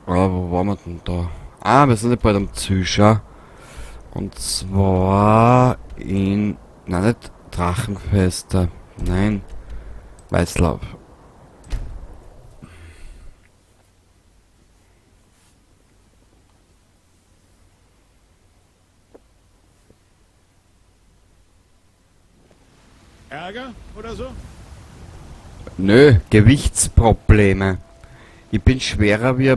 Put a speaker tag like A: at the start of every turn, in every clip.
A: Wo waren wir denn da? Ah, wir sind ja bald am Zuschauen. Und zwar in... Nein, nicht Drachenfeste. Nein, Weißlauf.
B: Ärger oder so?
A: Nö, Gewichtsprobleme. Ich bin schwerer wie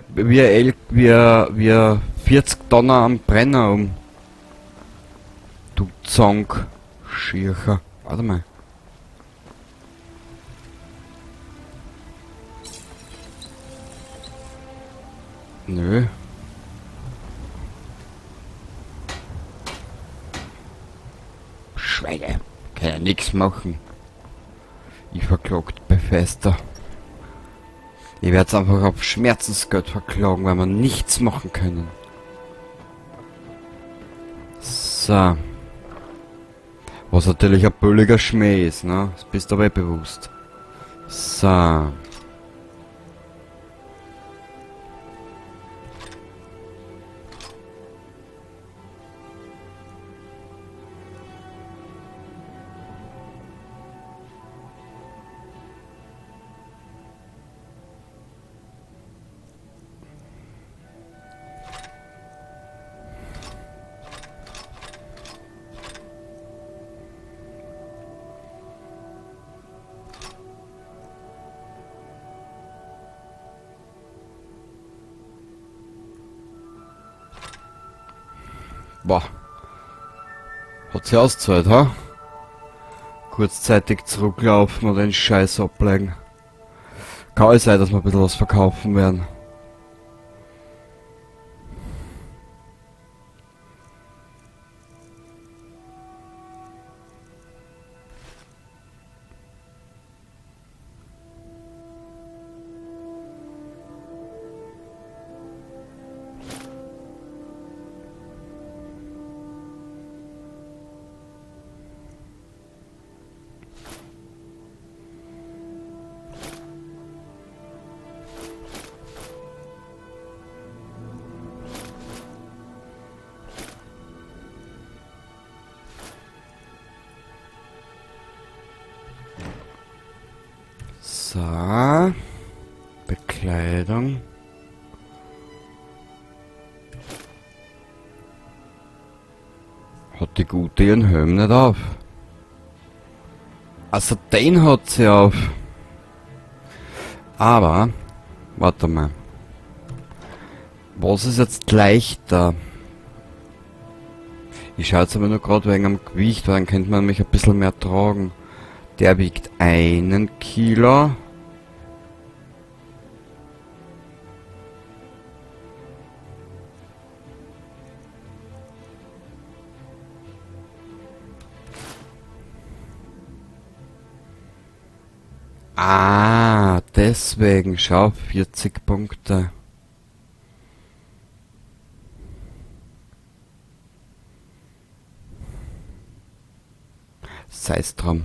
A: 40 Tonnen am Brenner um. Du Zonk. Schircher. Warte mal. Nö. Schweine. Kann ja nix machen. Ich verklagt Bethesda. Ich werde es einfach auf Schmerzensgeld verklagen, weil wir nichts machen können. So. Was natürlich ein billiger Schmäh ist, ne? Das bist du aber eh bewusst. So. Boah. Hat sie ausgezahlt, ha? Kurzzeitig zurücklaufen oder den Scheiß ablegen. Kann alles sein, dass wir ein bisschen was verkaufen werden. So. Bekleidung. Hat die Gute ihren Helm nicht auf? Also den hat sie auf. Aber, warte mal. Was ist jetzt leichter? Ich schaue jetzt aber nur gerade wegen am Gewicht, weil dann könnte man mich ein bisschen mehr tragen. Der wiegt 1 Kilo. Ah, deswegen, schau, 40 Punkte. Sei's drum.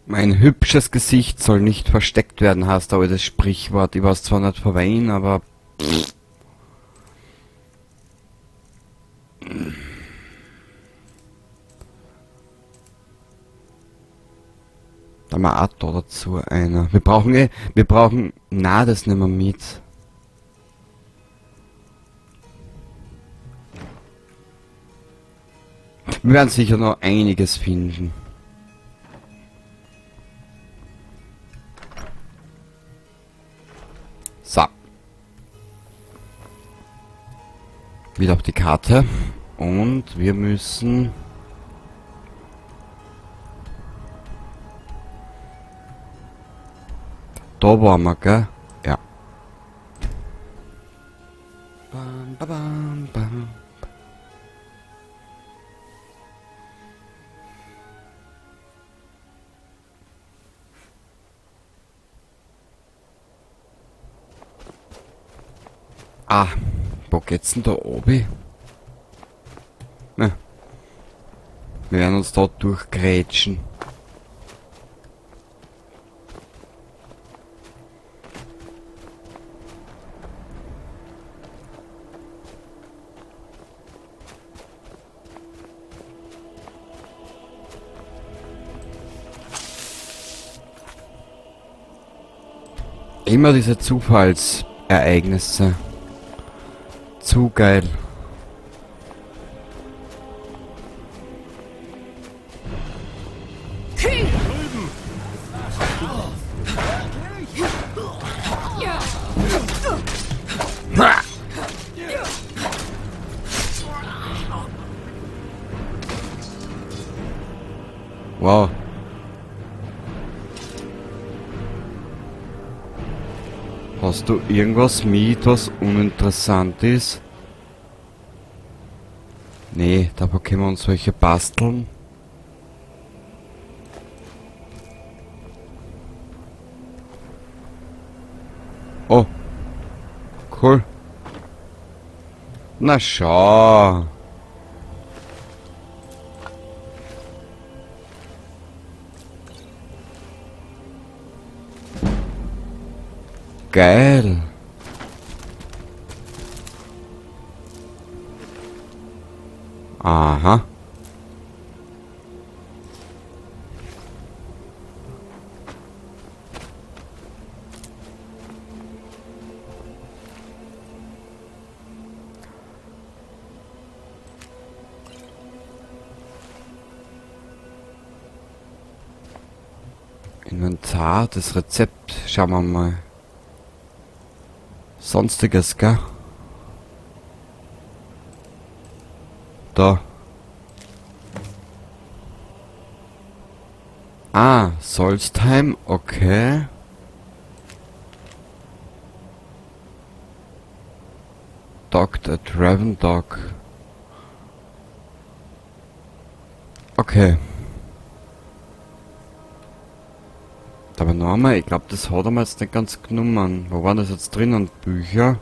A: Mein hübsches Gesicht soll nicht versteckt werden, heißt aber das Sprichwort. Ich weiß zwar nicht von wen, aber... Da haben wir auch da dazu einer. Wir brauchen... Na, das nehmen wir mit. Wir werden sicher noch einiges finden. So. Wieder auf die Karte. Und wir müssen... Da waren wir, gell? Ja. Bam, bam, bam, bam. Ah, wo geht's denn da oben? Ne. Wir werden uns dort durchgrätschen. Immer diese Zufallsereignisse. Zu geil. Wow. Hast du irgendwas mit, was uninteressant ist? Nee, da können wir uns solche basteln. Oh. Cool. Na schau. Geil. Aha. Inventar, das Rezept. Schauen wir mal. Sonstiges, gell? Da. Ah, Solstheim, okay. Docked at Ravendog. Okay. Aber nochmal, ich glaube, das hat er mir jetzt nicht ganz genommen. Wo waren das jetzt drinnen? Bücher?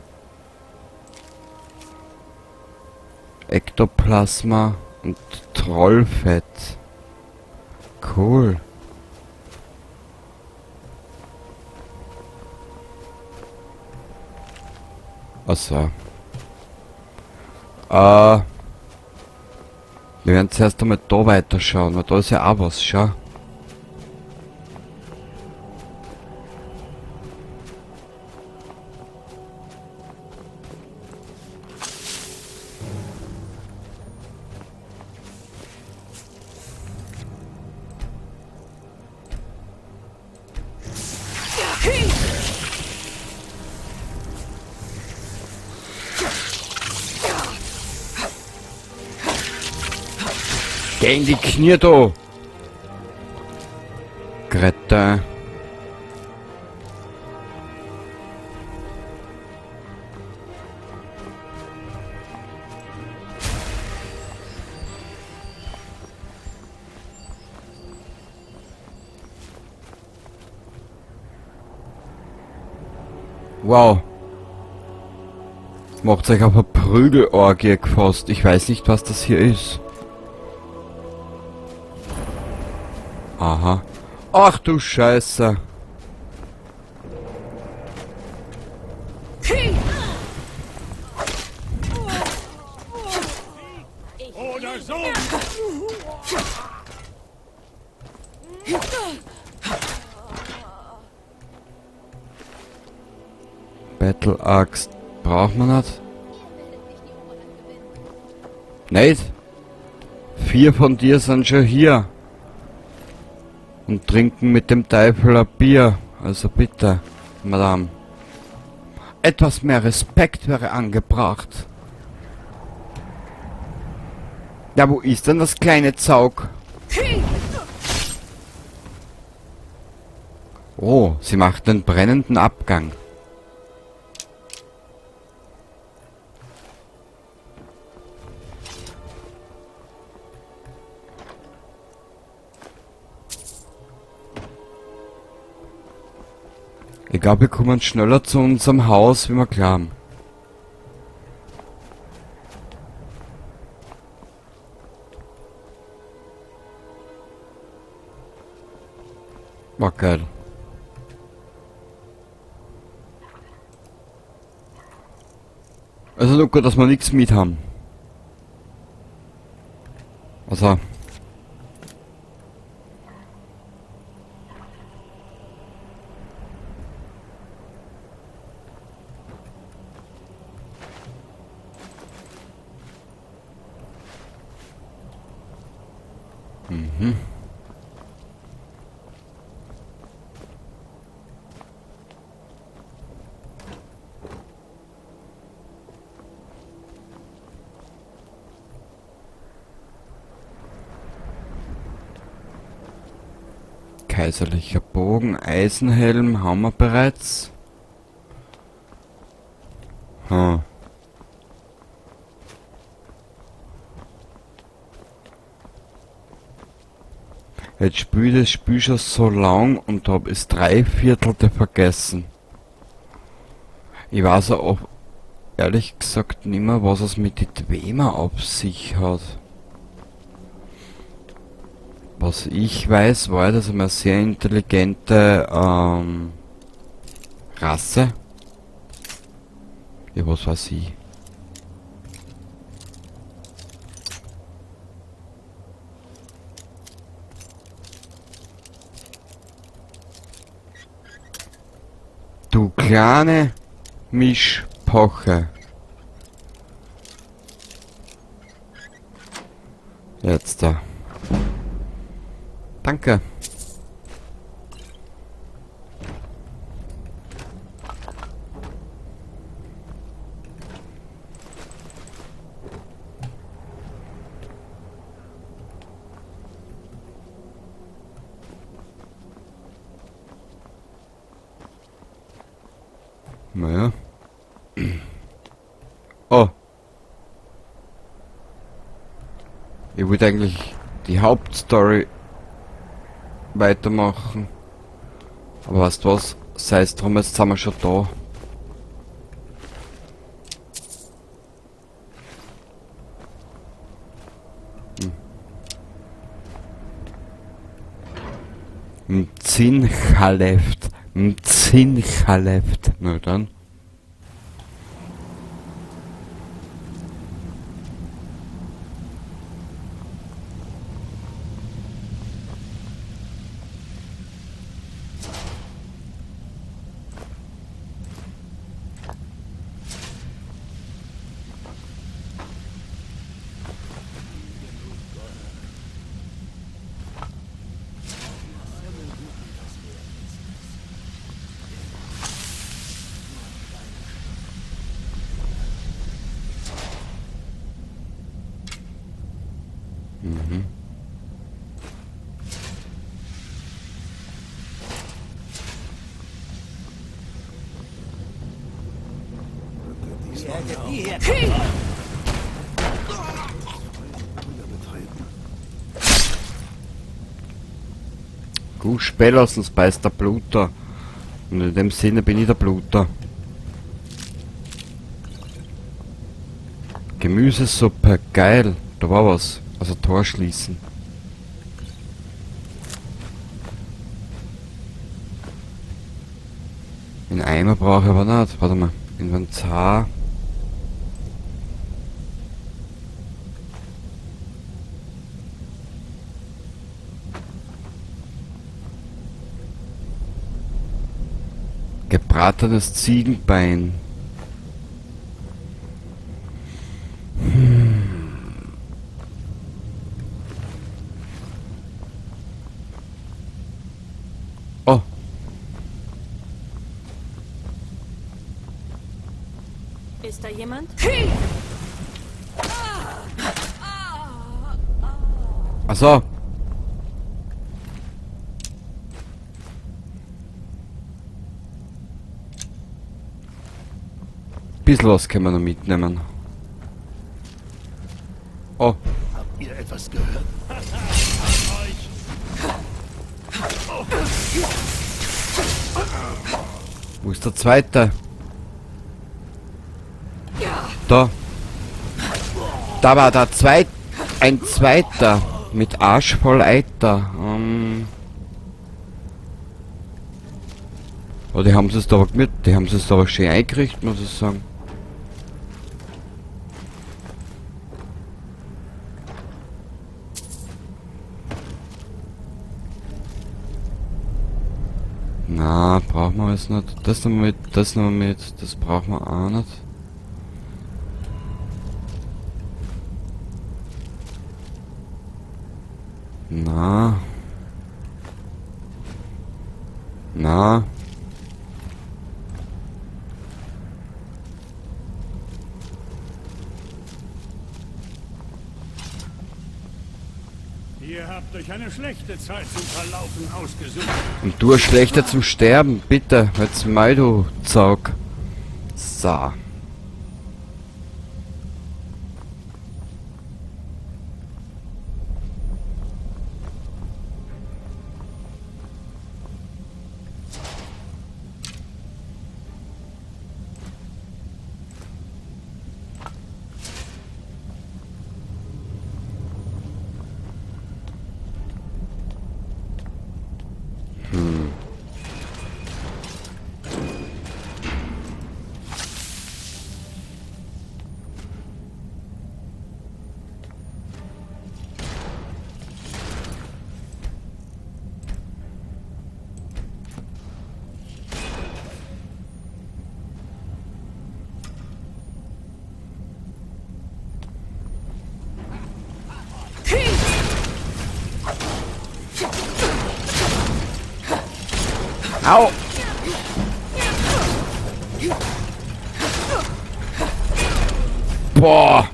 A: Ektoplasma und Trollfett. Cool. Achso. Wir werden zuerst einmal da weiterschauen, weil da ist ja auch was, schau. Geh in die Knie, du! Greta. Wow. Macht euch auf eine Prügelorgie gefasst. Ich weiß nicht, was das hier ist. Aha. Ach du Scheiße.
B: Oder so!
A: Battle Axt. Braucht man nicht? Nicht? 4 von dir sind schon hier. Und trinken mit dem Teufel ein Bier. Also bitte, Madame. Etwas mehr Respekt wäre angebracht. Ja, wo ist denn das kleine Zaug? Oh, sie macht den brennenden Abgang. Ich glaube, wir kommen schneller zu unserem Haus, wie wir glauben. War geil. Also nur gut, dass wir nichts mit haben. Also. Mhm. Kaiserlicher Bogen, Eisenhelm haben wir bereits. Hm. Jetzt spiel das Spiel schon so lang und hab es 3/4 vergessen. Ich weiß auch ehrlich gesagt nicht mehr, was es mit den Dwemer auf sich hat. Was ich weiß, war, dass er eine sehr intelligente Rasse. Ja, was weiß ich. Du kleine Mischpoche. Jetzt da. Danke. Naja. Oh. Ich wollte eigentlich die Hauptstory weitermachen. Aber weißt du was? Sei es drum, jetzt sind wir schon da. Mzinchaleft. Mzinchaleft. Na dann. Gut, spätestens beißt der Bluter. Und in dem Sinne bin ich der Bluter. Gemüsesuppe, geil. Da war was. Also Tor schließen. Den Eimer brauche ich aber nicht. Warte mal. Inventar. Gebratenes Ziegenbein. Oh.
C: Ist da jemand?
A: Ach so. Bisschen was können wir noch mitnehmen. Oh.
B: Habt ihr etwas gehört?
A: Wo ist der zweite? Da. Da war der zweite. Ein zweiter. Mit Arsch voll Eiter. Aber die haben es aber mit, die haben es aber schön eingerichtet, muss ich sagen. Na, brauchen wir jetzt nicht. Das noch mit, das noch mit, das brauchen wir auch nicht. Na. Na.
B: Ihr habt euch eine schlechte Zeit zum Verlaufen ausgesucht.
A: Und du hast schlechter zum Sterben, bitte. Jetzt mal, du Zaug. So. Au! Boah!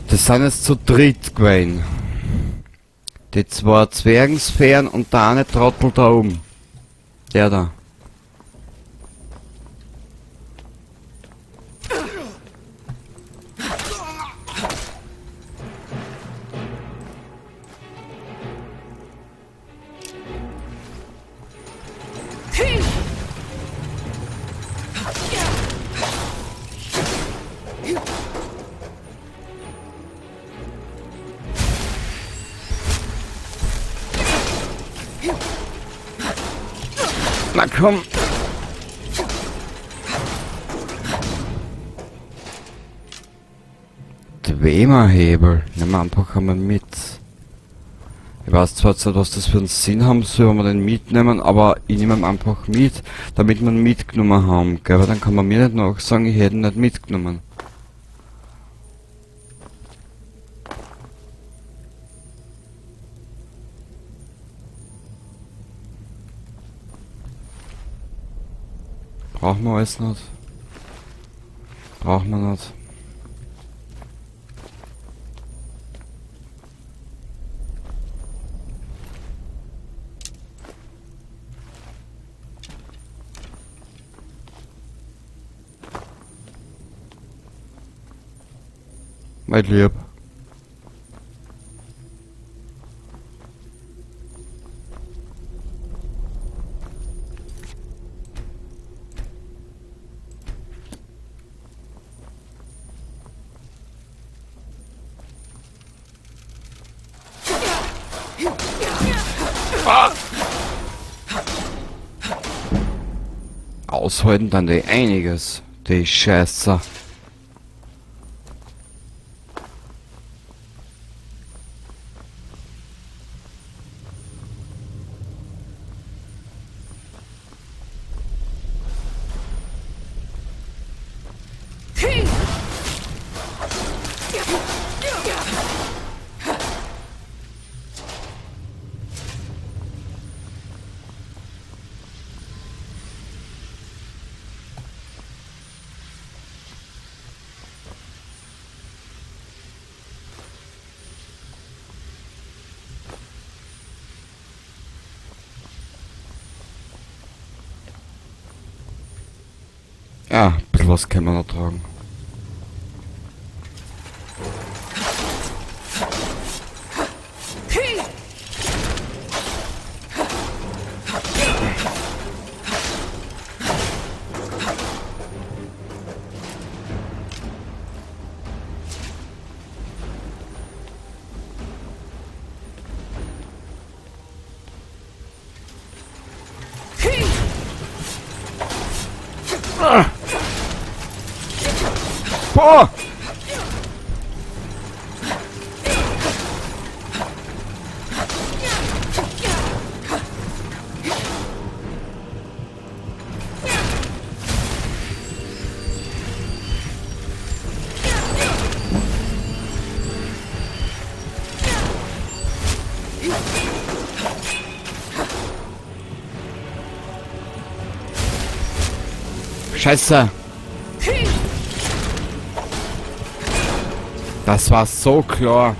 A: Das sind jetzt zu dritt gewesen. Die zwei Zwergensphären und der eine Trottel da oben. Der da. Na komm! Dwemerhebel. Nehmen wir einfach einmal mit. Ich weiß zwar jetzt nicht, was das für einen Sinn haben soll, wenn wir den mitnehmen, aber ich nehme ihn einfach mit, damit wir ihn mitgenommen haben. Gell? Weil dann kann man mir nicht noch sagen, ich hätte ihn nicht mitgenommen. Brauchen wir alles nicht. Brauchen wir nicht. Mein Lieb. Aushalten dann die einiges, die Scheiße. Ja, ein bisschen was können wir noch tragen. Boah! Scheiße! Das war so klar.